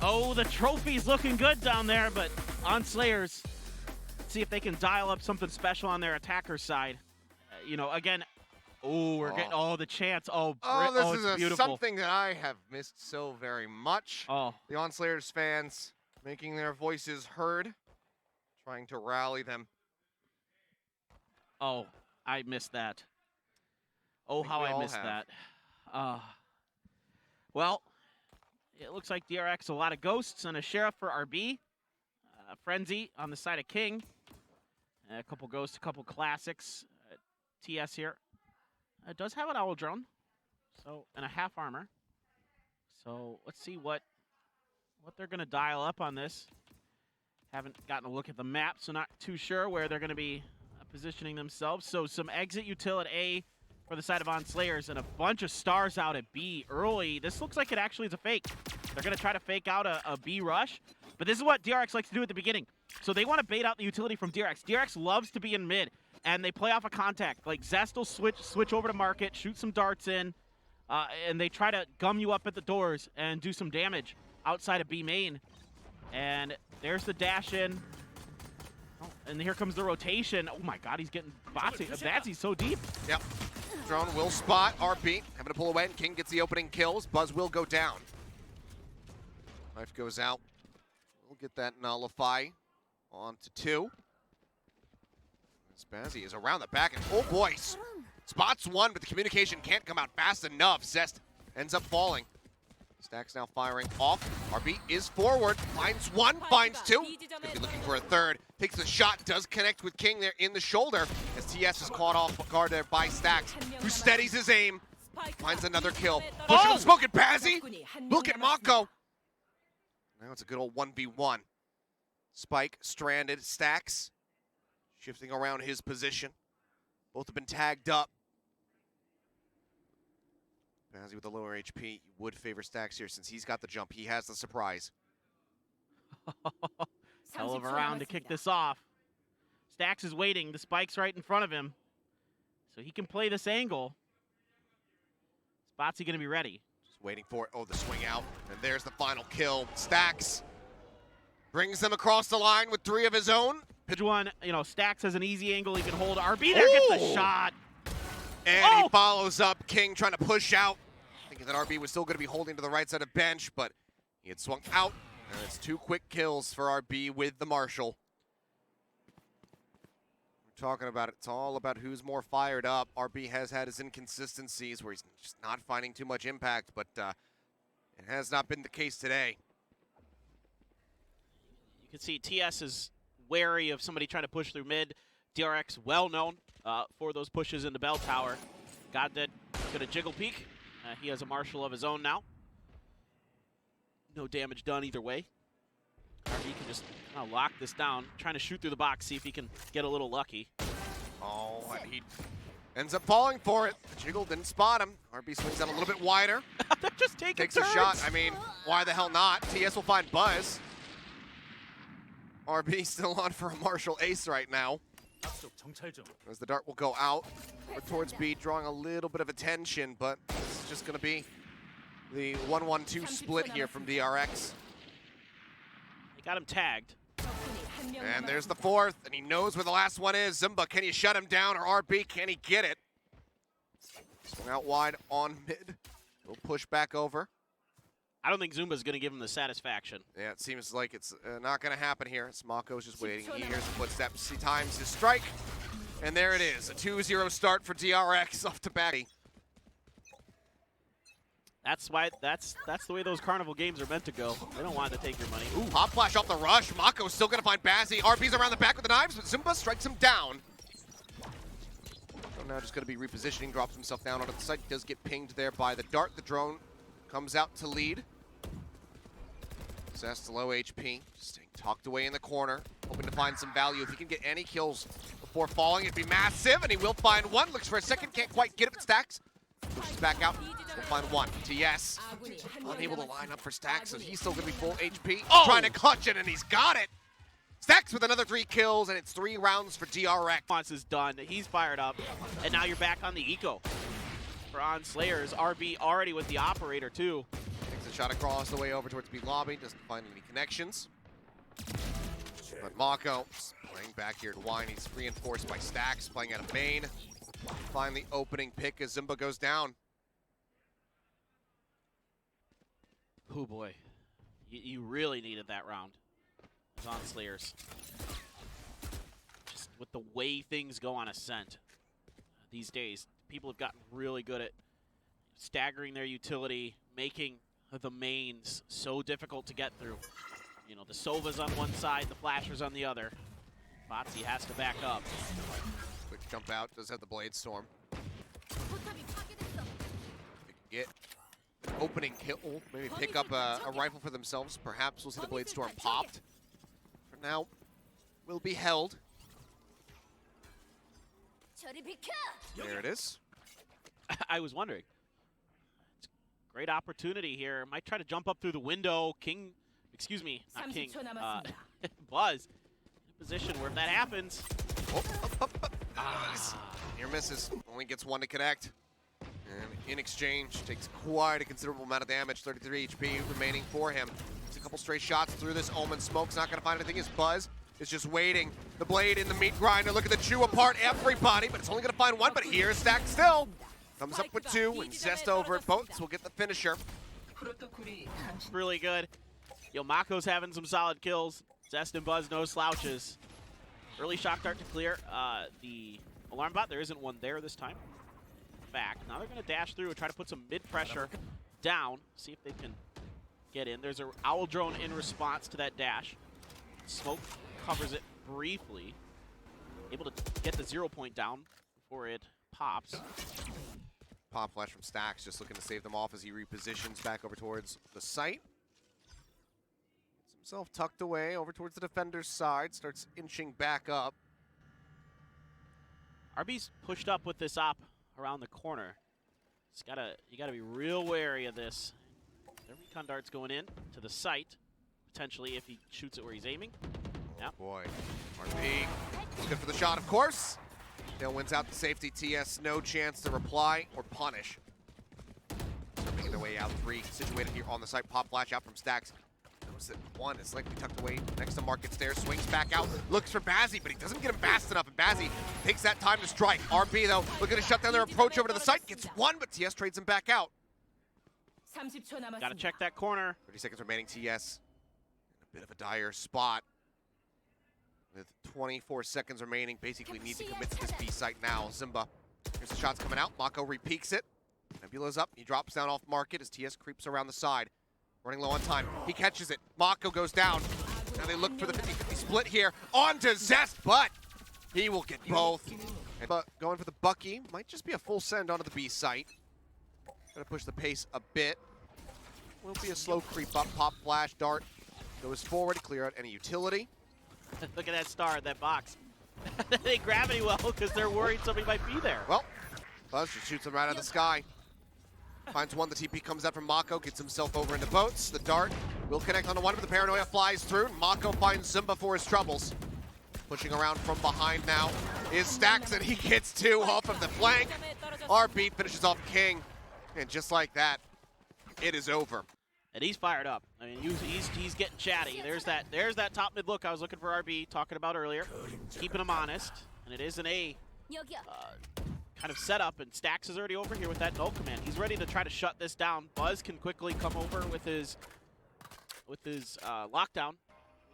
Oh, the trophy's looking good down there, but on Slayers, let's see if they can dial up something special on their attacker side. You know, again, we're getting the chance. This is beautiful. Something that I have missed so very much. The ON SLA2ERS fans making their voices heard, trying to rally them. Oh, I missed that. Oh, how I missed that. Well, it looks like DRX, a lot of ghosts and a sheriff for RB. Frenzy on the side of King. A couple ghosts, a couple classics. TS here. It does have an owl drone, and a half armor. So let's see what they're going to dial up on this. Haven't gotten a look at the map, so not too sure where they're going to be positioning themselves. So some exit util at A for the side of ON SLA2ERS, and a bunch of stars out at B early. This looks like it actually is a fake. They're going to try to fake out a B rush, but this is what DRX likes to do at the beginning. So they want to bait out the utility from DRX. DRX loves to be in mid, and they play off a contact. Like Zest will switch over to market, shoot some darts in, and they try to gum you up at the doors and do some damage outside of B main. And there's the dash in. Oh, and here comes the rotation. Oh my god, he's getting botsy. Badsy's so deep. Yep. Drone will spot RB, having to pull away, and King gets the opening kills. Buzz will go down. Knife goes out. We'll get that nullify on to 2. Spazzy is around the back, and oh boy, spots one, but the communication can't come out fast enough. Zest ends up falling. Stack's now firing off. RB is forward, finds one, finds two. Could be looking for a third. Takes the shot, does connect with King there in the shoulder, as TS is caught off guard there by Stacks, who steadies his aim, finds another kill. Pushing the smoke at Bazzy. Look at Mako. Now it's a good old 1v1. Spike stranded, Stacks shifting around his position. Both have been tagged up. Bazzy with the lower HP, you would favor Stacks here since he's got the jump. He has the surprise. Hell of a round to kick this off. Stacks is waiting. The spike's right in front of him. So he can play this angle. Spotsy gonna be ready. Just waiting for it. Oh, the swing out. And there's the final kill. Stacks brings them across the line with 3 of his own. Pitch one, you know, Stacks has an easy angle. He can hold RB there, gets the shot. And he follows up. King trying to push out. Thinking that RB was still going to be holding to the right side of bench, but he had swung out. And it's 2 quick kills for RB with the Marshall. We're talking about it. It's all about who's more fired up. RB has had his inconsistencies where he's just not finding too much impact, but it has not been the case today. You can see TS is wary of somebody trying to push through mid. DRX well known for those pushes in the bell tower. God did get a jiggle peek. He has a Marshall of his own now. No damage done either way. RB can just kind of lock this down, trying to shoot through the box, see if he can get a little lucky. Oh, and he ends up falling for it. The jiggle didn't spot him. RB swings out a little bit wider. They're just taking Takes turns. a shot. I mean, why the hell not? TS will find Buzz. RB still on for a Marshall ace right now. As the dart will go out towards B, drawing a little bit of attention, but this is just going to be the 1-1-2 split here from DRX. They got him tagged. And there's the 4th, and he knows where the last one is. Zumba, can he shut him down, or RB, can he get it? Swung out wide on mid. He'll push back over. I don't think Zumba's going to give him the satisfaction. Yeah, it seems like it's not going to happen here. Smako's just waiting. He hears the footsteps. He times his strike. And there it is. A 2-0 start for DRX off to back. That's why that's the way those carnival games are meant to go. They don't want to take your money. Ooh, hop flash off the rush. Mako's still going to find Bazzy. RB's around the back with the knives, but Zumba strikes him down. So now just going to be repositioning, drops himself down onto the site. Does get pinged there by the dart. The drone comes out to lead. Zest low HP, just staying tucked away in the corner, hoping to find some value. If he can get any kills before falling, it'd be massive, and he will find one. Looks for a second, can't quite get it, but Stacks pushes back out. We'll find one. TS unable to line up for Stacks, so he's still going to be full HP. Trying to clutch it, and he's got it. Stacks with another 3 kills, and it's 3 rounds for DRX. Once is done, he's fired up, and now you're back on the eco. For ON SLA2ERS, RB already with the operator too. Takes a shot across the way over towards B lobby, doesn't find any connections. But Mako playing back here to Wine. He's reinforced by Stacks, playing out of main. Finally opening pick as Zimba goes down. Oh boy, you really needed that round. It's on Slayers. Just with the way things go on Ascent these days, people have gotten really good at staggering their utility, making the mains so difficult to get through. You know, the Sova's on one side, the Flasher's on the other. Botsy has to back up. Quick jump out, does have the Blade Storm. They can get an opening kill, maybe pick up a rifle for themselves. Perhaps we'll see the Blade Storm popped. For now, will be held. There it is. I was wondering. It's a great opportunity here. Might try to jump up through the window. King, excuse me, not King. Buzz in a position where if that happens. Near misses. Only gets one to connect. And in exchange, takes quite a considerable amount of damage. 33 HP remaining for him. It's a couple stray shots through this Omen smoke's not going to find anything. His Buzz is just waiting. The Blade in the meat grinder. Look at the chew apart everybody, but it's only going to find one. But here's Stack still. Comes up with two, and Zest over at both will get the finisher. Really good. Yo, Mako's having some solid kills. Zest and Buzz, no slouches. Early shock dart to clear the alarm bot. There isn't one there this time. Back. Now they're going to dash through and try to put some mid-pressure down. See if they can get in. There's an owl drone in response to that dash. Smoke covers it briefly. Able to get the 0 point down before it pops. Pop flash from Stacks, just looking to save them off as he repositions back over towards the site. Gets himself tucked away over towards the defender's side. Starts inching back up. RB's pushed up with this op around the corner. You gotta be real wary of this. Their recon dart's going in to the site, potentially if he shoots it where he's aiming. Yep. Boy, RB, good for the shot, of course. Dale wins out the safety. TS, no chance to reply or punish. They're making their way out. Three situated here on the site. Pop flash out from Stacks. Notice that one is likely tucked away next to Market Stairs. Swings back out, looks for Bazzi, but he doesn't get him fast enough, and Bazzi takes that time to strike. RB, though, looking to shut down their approach over to the site. Gets one, but TS trades him back out. Gotta check that corner. 30 seconds remaining. TS in a bit of a dire spot. With 24 seconds remaining, basically need to commit to this B site now. Zimba, here's the shots coming out. Mako repeaks it. Nebula's up. He drops down off Market as TS creeps around the side. Running low on time. He catches it. Mako goes down. Now they look for the 50-50 split here. On to Zest, but he will get both. But going for the Bucky. Might just be a full send onto the B site. Gonna push the pace a bit. Will be a slow creep up. Pop flash, dart. Goes forward to clear out any utility. Look at that star, that box. They gravity well because they're worried somebody might be there. Well, Buzz just shoots him right out of the sky. Finds one, the TP comes out from Mako, gets himself over into boats. The dart will connect onto one, but the paranoia flies through. Mako finds Zimba for his troubles. Pushing around from behind now is Stacks, and he gets two off of the flank. RB finishes off King, and just like that, it is over. And he's fired up. I mean, he's getting chatty. There's that top mid look I was looking for RB talking about earlier. Keeping him honest, and it is an A kind of setup, and Stacks is already over here with that null command. He's ready to try to shut this down. Buzz can quickly come over with his lockdown.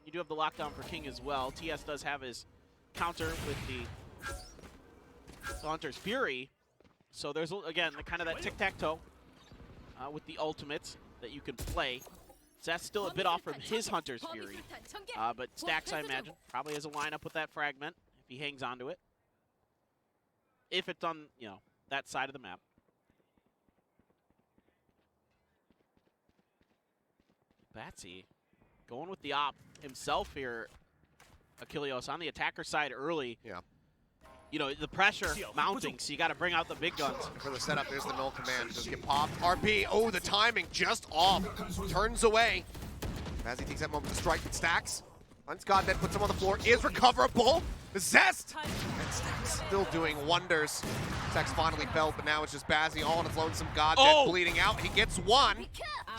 You do have the lockdown for King as well. TS does have his counter with the Hunter's Fury. So there's, again, kind of that tic-tac-toe with the ultimates that you can play. So that's still a bit off from his Hunter's Fury. But Stacks, I imagine, probably has a lineup with that fragment if he hangs onto it. If it's on, you know, that side of the map. Batsy going with the op himself here, Achilleos, on the attacker side early. Yeah. You know, the pressure mounting, so you got to bring out the big guns. For the setup, there's the null command. Does get popped. RB, oh, the timing just off. Turns away. As he takes that moment to strike, but Stacks. Once Goddead puts him on the floor, is recoverable. Zest! And Still doing wonders. Tex finally fell, but now it's just Bazzi all on its lonesome god, dead, bleeding out. He gets one.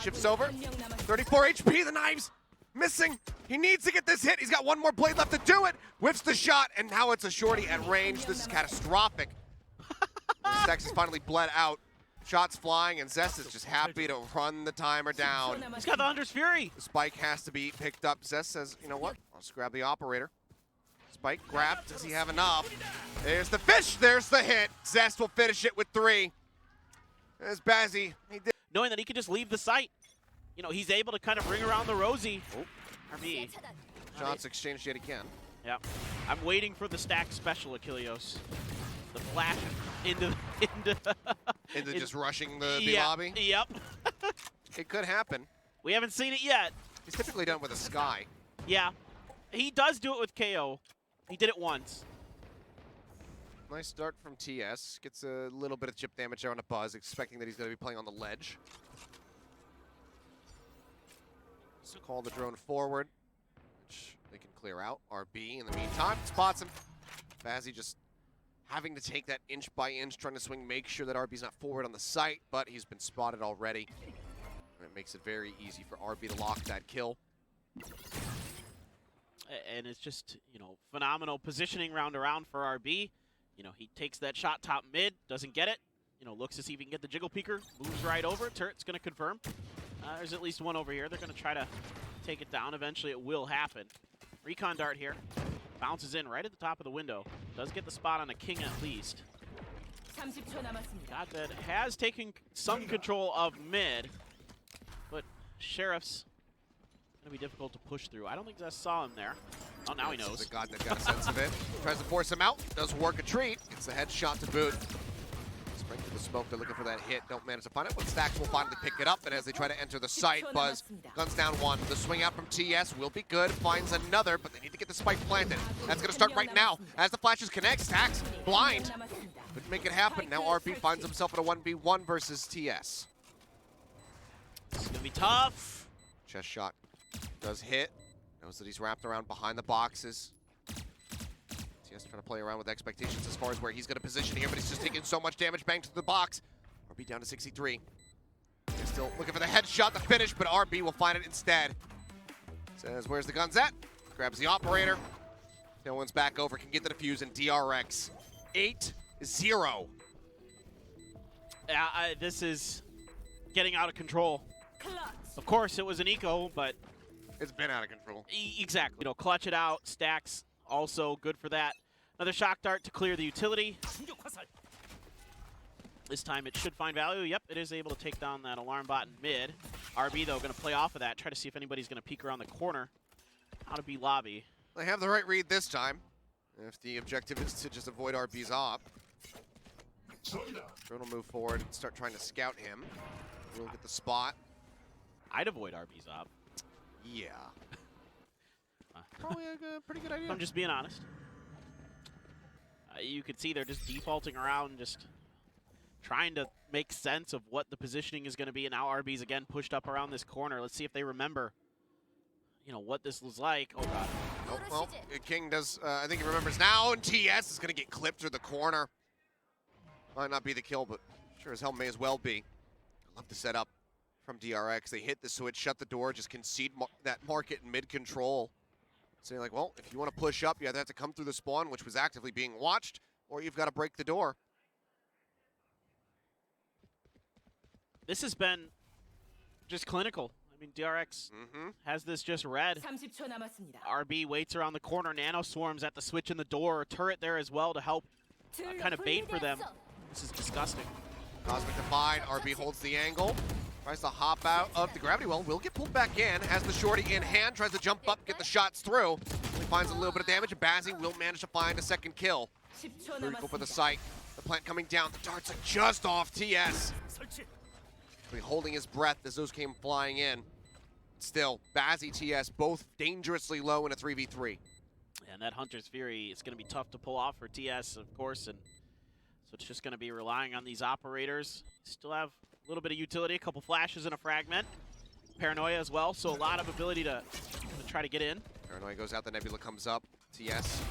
Shifts over. 34 HP, the knives missing. He needs to get this hit. He's got one more blade left to do it. Whips the shot, and now it's a shorty at range. This is catastrophic. Tex is finally bled out. Shots flying, and Zest is just happy to run the timer down. He's got the Hunter's Fury. The spike has to be picked up. Zest says, you know what? I'll just grab the operator. Spike grabbed. Does he have enough? There's the fish. There's the hit. Zest will finish it with 3. There's Bazzi. He did. Knowing that he could just leave the site. You know, he's able to kind of bring around the Rosie. RB. Shots exchanged yet again. Yeah. I'm waiting for the stack special, Achilleos. The flash into just rushing the B lobby? Yep. It could happen. We haven't seen it yet. He's typically done with a Sky. Yeah. He does do it with KO. He did it once. Nice start from TS. Gets a little bit of chip damage there on a buzz, expecting that he's going to be playing on the ledge. So call the drone forward, which they can clear out. RB in the meantime spots him. Bazzi just having to take that inch by inch, trying to swing, make sure that RB's not forward on the site, but he's been spotted already. And it makes it very easy for RB to lock that kill. And it's just, you know, phenomenal positioning round around for RB. You know, he takes that shot top mid, doesn't get it. You know, looks to see if he can get the jiggle peeker, moves right over. Turret's going to confirm. There's at least one over here. They're going to try to take it down. Eventually it will happen. Recon dart here. Bounces in right at the top of the window. Does get the spot on a king at least. Godbed has taken some control of mid, but Sheriff's going to be difficult to push through. I don't think Zest saw him there. Oh, now he knows. The Godbed got a sense of it. Tries to force him out. Does work a treat. Gets the headshot to boot. Sprinkle the smoke. They're looking for that hit. Don't manage to find it, but Stacks will finally pick it up. And as they try to enter the site, Buzz guns down one. The swing out from TS will be good. Finds another, but they need to get the spike planted. That's going to start right now. As the flashes connect, Stacks blind. Couldn't make it happen. Now RB finds himself in a 1v1 versus TS. This is going to be tough. Chest shot does hit. Knows that he's wrapped around behind the boxes. TS trying to play around with expectations as far as where he's going to position here, but he's just taking so much damage bang to the box. RB down to 63. He's still looking for the headshot to finish, but RB will find it instead. Says, where's the guns at? Grabs the operator. Tailwind's back over, can get the defuse, and DRX 8-0. Yeah, this is getting out of control. Of course, it was an eco, but it's been out of control. Exactly. You know, clutch it out. Stacks also good for that. Another shock dart to clear the utility. This time it should find value. Yep, it is able to take down that alarm bot in mid. RB, though, going to play off of that. Try to see if anybody's going to peek around the corner. Out of B lobby. They have the right read this time. If the objective is to just avoid RB's op. Drone will move forward and start trying to scout him. We'll get the spot. I'd avoid RB's op. Yeah. Probably a pretty good idea. I'm just being honest. You could see they're just defaulting around, just trying to make sense of what the positioning is going to be. And now RB's again pushed up around this corner. Let's see if they remember, you know, what this was like. Oh, God. Oh, well, King does, I think he remembers now, and TS is going to get clipped through the corner. Might not be the kill, but sure as hell may as well be. I love the setup from DRX. They hit the switch, shut the door, just concede that market in mid-control. So you're like, well, if you want to push up, you either have to come through the spawn, which was actively being watched, or you've got to break the door. This has been just clinical. I mean, DRX has this just read. RB waits around the corner. Nano swarms at the switch in the door. Turret there as well to help kind of bait for them. This is disgusting. Cosmic Divide. RB holds the angle. Tries to hop out of the gravity well. Will get pulled back in. Has the shorty in hand. Tries to jump up, get the shots through. He finds a little bit of damage. And Bazzi will manage to find a second kill. Critical for the site. The plant coming down. The darts are just off TS. Holding his breath as those came flying in. Still, Bazzi, TS, both dangerously low in a 3v3. And that Hunter's Fury is going to be tough to pull off for TS, of course. And so it's just going to be relying on these operators. Still have a little bit of utility, a couple flashes and a fragment. Paranoia as well, so a lot of ability to try to get in. Paranoia goes out, the Nebula comes up. TS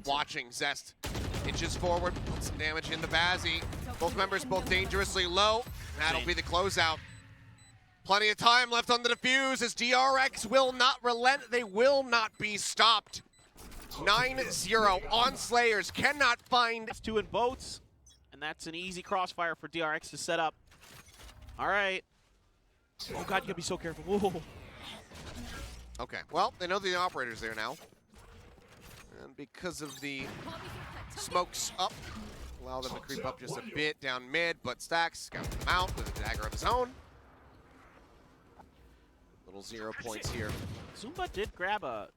watching Zest Inches forward, put some damage into Bazzi. Both members both dangerously low. That'll be the closeout. Plenty of time left on the defuse as DRX will not relent. They will not be stopped. 9-0 on Slayers. Cannot find. 2 in boats, and that's an easy crossfire for DRX to set up. All right. Oh God, you gotta be so careful. Whoa. Okay, well, they know the operator's there now. And because of the smokes up, allow them to creep up just a bit down mid, but Stax got them out with a dagger of his own. Little 0 points here. Zumba did grab a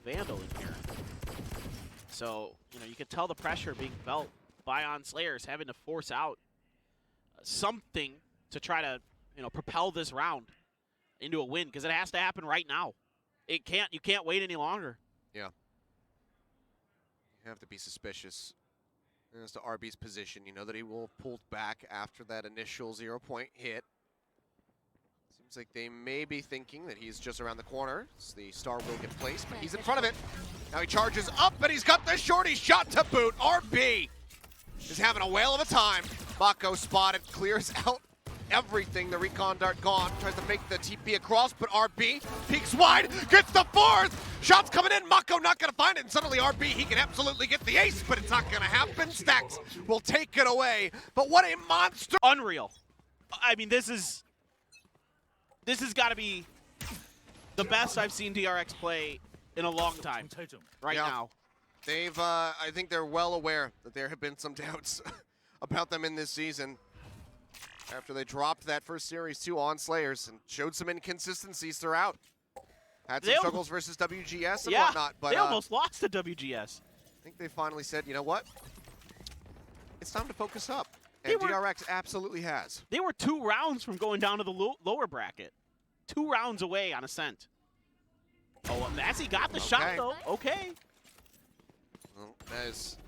Vandal in here. So, you know, you could tell the pressure being felt by On Slayers having to force out something to try to, you know, propel this round into a win, because it has to happen right now. You can't wait any longer. Yeah. You have to be suspicious as to RB's position. You know that he will have pulled back after that initial 0 point hit. Seems like they may be thinking that he's just around the corner. So the star will get placed, but he's in front of it. Now he charges up, and he's got the shorty shot to boot. RB is having a whale of a time. Mako spotted, clears out everything. The recon dart gone. Tries to make the TP across, but RB peeks wide, gets the fourth. Shots coming in. Mako not going to find it. And suddenly RB, he can absolutely get the ace, but it's not going to happen. Stax will take it away. But what a monster. Unreal. I mean, this has got to be the best I've seen DRX play in a long time right now. They've, I think they're well aware that there have been some doubts about them in this season after they dropped that first series to On Slayers and showed some inconsistencies throughout. Had some struggles versus WGS and whatnot, but they almost lost to WGS. I think they finally said, you know what? It's time to focus up. And DRX absolutely has. They were 2 rounds from going down to the lower bracket. 2 rounds away on Ascent. Oh, Mazzy got the shot, though. Okay. Well, that is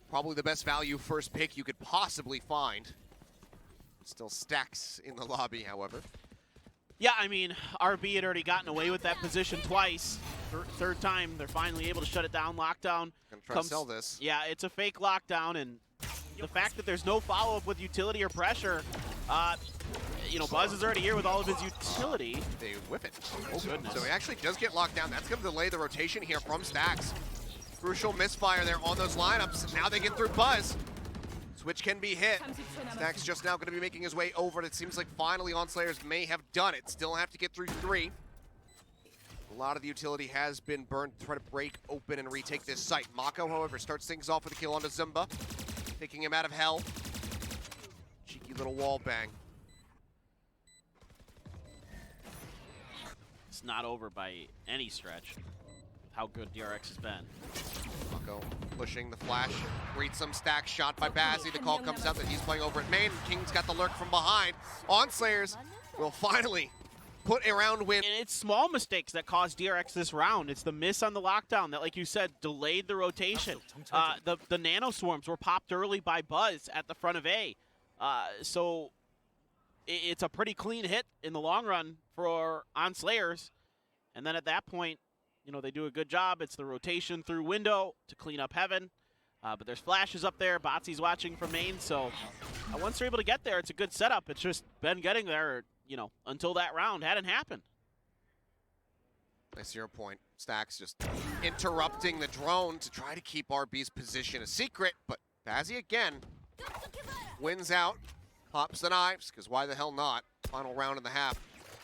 probably the best value first pick you could possibly find. Still Stacks in the lobby, however. Yeah, I mean, RB had already gotten away with that position twice. Third time, they're finally able to shut it down. Lockdown. Gonna try to sell this. Yeah, it's a fake lockdown, and the fact that there's no follow-up with utility or pressure, you know, Buzz is already here with all of his utility. They whip it. Oh, goodness. So he actually does get locked down. That's going to delay the rotation here from Stacks. Crucial misfire there on those lineups. Now they get through Buzz. Switch can be hit. Stacks just now going to be making his way over. It seems like finally On Slayers may have done it. Still have to get through 3. A lot of the utility has been burned to try to break open and retake this site. Mako, however, starts things off with a kill onto Zumba, taking him out of hell. Cheeky little wall bang. It's not over by any stretch with how good DRX has been. Mako pushing the flash, reads some stack shot by Bazzi. The call comes out that he's playing over at main. King's got the lurk from behind. On Slayers will finally put a round win. And it's small mistakes that caused DRX this round. It's the miss on the lockdown that, like you said, delayed the rotation. The nano swarms were popped early by Buzz at the front of A. So it's a pretty clean hit in the long run for On Slayers. And then at that point, you know, they do a good job. It's the rotation through window to clean up heaven. But there's flashes up there. Botsy's watching from main. So once they're able to get there, it's a good setup. It's just been getting there, you know, until that round hadn't happened. Nice 0 point. Stacks just interrupting the drone to try to keep RB's position a secret. But Bazzi again wins out. Pops the knives, because why the hell not? Final round and a half.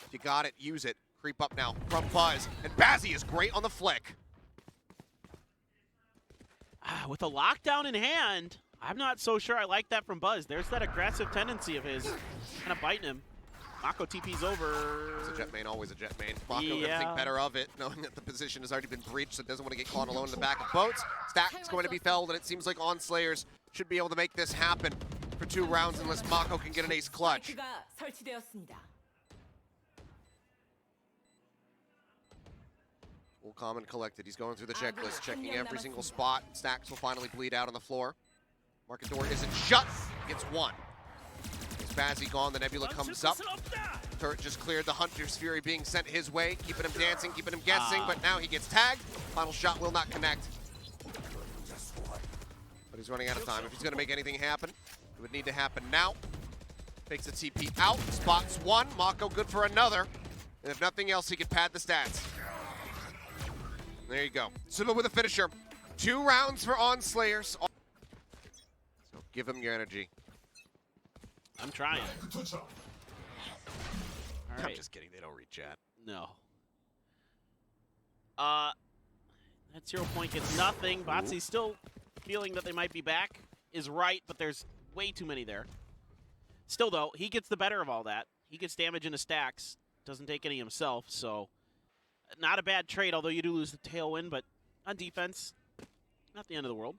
If you got it, use it. Creep up now from Buzz. And Bazzi is great on the flick. With a lockdown in hand, I'm not so sure I like that from Buzz. There's that aggressive tendency of his, kind of biting him. Mako TP's over. It's a jet main, always a jet main. Mako gonna think better of it, knowing that the position has already been breached, so doesn't want to get caught alone in the back of boats. Stack's going to be felled, and it seems like On Slayers should be able to make this happen for 2 rounds unless Mako can get an ace clutch. Full calm and collected. He's going through the checklist, checking every single spot. Stacks will finally bleed out on the floor. Market door isn't shut. Gets 1. Is Bazzi gone? The Nebula comes up. Turret just cleared. The Hunter's Fury being sent his way, keeping him dancing, keeping him guessing, but now he gets tagged. Final shot will not connect. But he's running out of time. If he's going to make anything happen, it would need to happen now. Takes the TP out, spots one. Mako good for another. And if nothing else, he can pad the stats. There you go. Suba with a finisher. 2 rounds for ON SLA2ERS. So give him your energy. I'm trying. All right. I'm just kidding. They don't read chat. No. That 0 point gets nothing. Botsy's still feeling that they might be back. Is right, but there's way too many there. Still, though, he gets the better of all that. He gets damage into stacks. Doesn't take any himself, so not a bad trade, although you do lose the tailwind, but on defense, not the end of the world.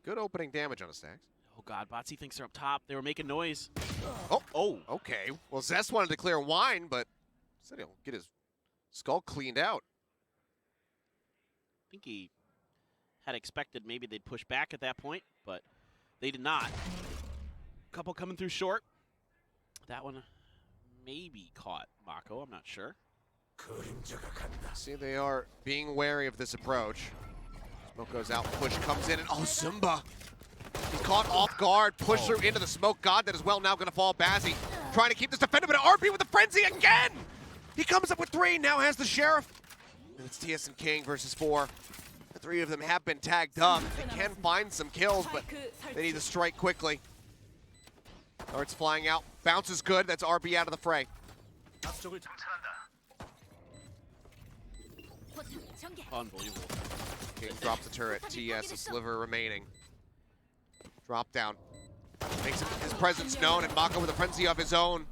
Good opening damage on the stacks. Oh, God, Botsy thinks they're up top. They were making noise. Oh, okay. Well, Zest wanted to clear wine, but said he'll get his skull cleaned out. I think he had expected maybe they'd push back at that point, but they did not. Couple coming through short. That one maybe caught Mako, I'm not sure. See, they are being wary of this approach. Smoke goes out, push comes in, and oh, Zumba. He's caught off guard, pushed through into the smoke. God, that is well now going to fall. Bazzi trying to keep this defender, but RB with the frenzy again! He comes up with 3, now has the Sheriff. And it's TS and King versus 4. The 3 of them have been tagged up. They can find some kills, but they need to strike quickly. Darts flying out. Bounce is good. That's RB out of the fray. Unbelievable. King drops the turret. TS, a sliver remaining. Drop down. Makes his presence known, and Mako with a frenzy of his own.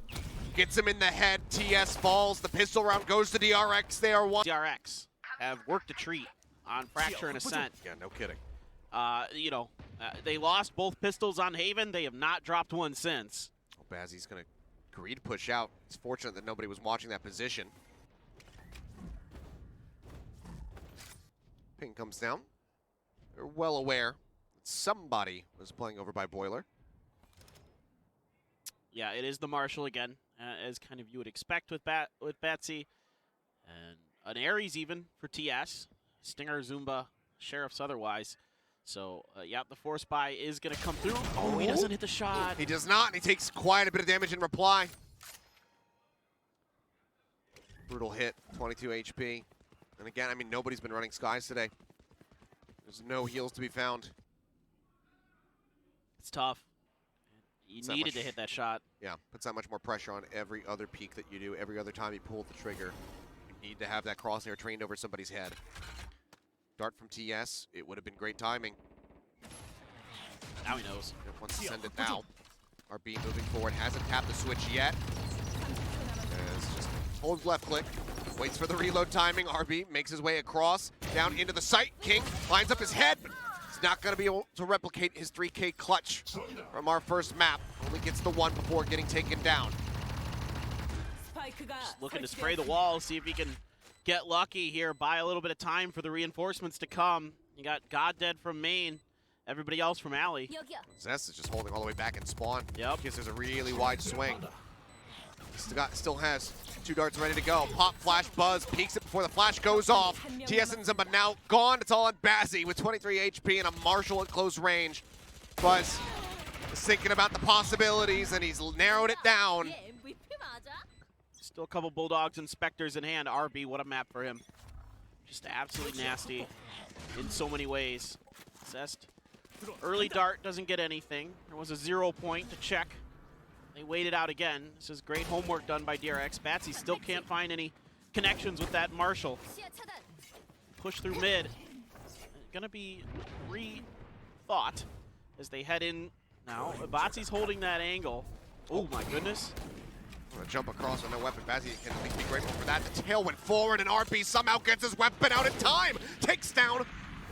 Gets him in the head. TS falls. The pistol round goes to DRX. They are one. DRX have worked a treat on Fracture and Ascent. Yeah, no kidding. They lost both pistols on Haven. They have not dropped one since. Oh, Bazzi's going to agree to push out. It's fortunate that nobody was watching that position. Ping comes down. They're well aware that somebody was playing over by Boiler. Yeah, it is the Marshal again, as kind of you would expect with Batsy. And an Ares even for TS. Stinger, Zumba, Sheriffs otherwise. So, yeah, the force buy is going to come through. Oh, he doesn't hit the shot. He does not, and he takes quite a bit of damage in reply. Brutal hit, 22 HP. And again, I mean, nobody's been running skies today. There's no heals to be found. It's tough. You needed to hit that shot. Yeah, puts that much more pressure on every other peek that you do, every other time you pull the trigger. You need to have that crosshair trained over somebody's head. Dart from TS, it would have been great timing. Now he knows. Wants to send it now. RB moving forward, hasn't tapped the switch yet. Just holds left click, waits for the reload timing. RB makes his way across, down into the site. King lines up his head, but he's not going to be able to replicate his 3K clutch from our first map. Only gets the 1 before getting taken down. Just looking to spray the wall, see if he can get lucky here, buy a little bit of time for the reinforcements to come. You got God Dead from main, everybody else from alley. Zest is just holding all the way back in spawn. Yep. Because there's a really wide swing. Still has 2 darts ready to go. Pop, flash, buzz, peeks it before the flash goes off. TS and Zumba now gone. It's all on Bazzi with 23 HP and a Marshal at close range. Buzz is thinking about the possibilities, and he's narrowed it down. Still a couple Bulldogs and Spectres in hand. RB, what a map for him. Just absolutely nasty in so many ways. Zest, early dart doesn't get anything. There was a 0 point to check. They waited out again. This is great homework done by DRX. Batsy still can't find any connections with that Marshal. Push through mid. Gonna be rethought as they head in now. Batsy's holding that angle. Oh my goodness. Gonna jump across with no weapon. Bazzi can at least be grateful for that. The tail went forward, and RB somehow gets his weapon out in time. Takes down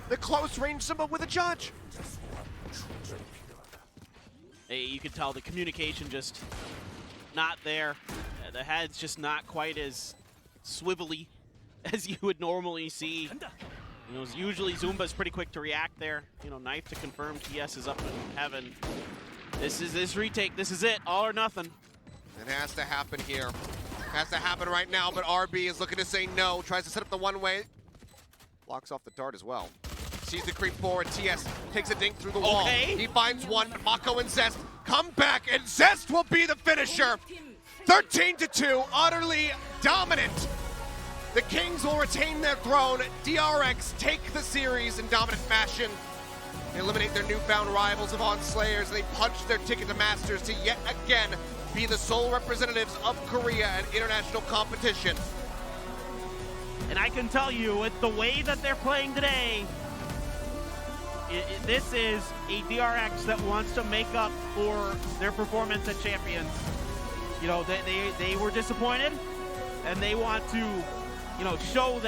the close range symbol with a judge. Hey, you can tell the communication just not there. The head's just not quite as swivelly as you would normally see. Usually Zumba's pretty quick to react there. Knife to confirm TS is up in heaven. This is this retake. This is it. All or nothing. It has to happen here. Has to happen right now, but RB is looking to say no. Tries to set up the one-way. Blocks off the dart as well. sees the creep forward. TS takes a dink through the wall. Okay. He finds one. Mako and Zest come back, and Zest will be the finisher. 13-2, utterly dominant. The Kings will retain their throne. DRX take the series in dominant fashion. They eliminate their newfound rivals of ON SLA2ERS. They punch their ticket to Masters to yet again be the sole representatives of Korea at international competition. And I can tell you, with the way that they're playing today, this is a DRX that wants to make up for their performance at Champions. You know, they were disappointed, and they want to, you know, show that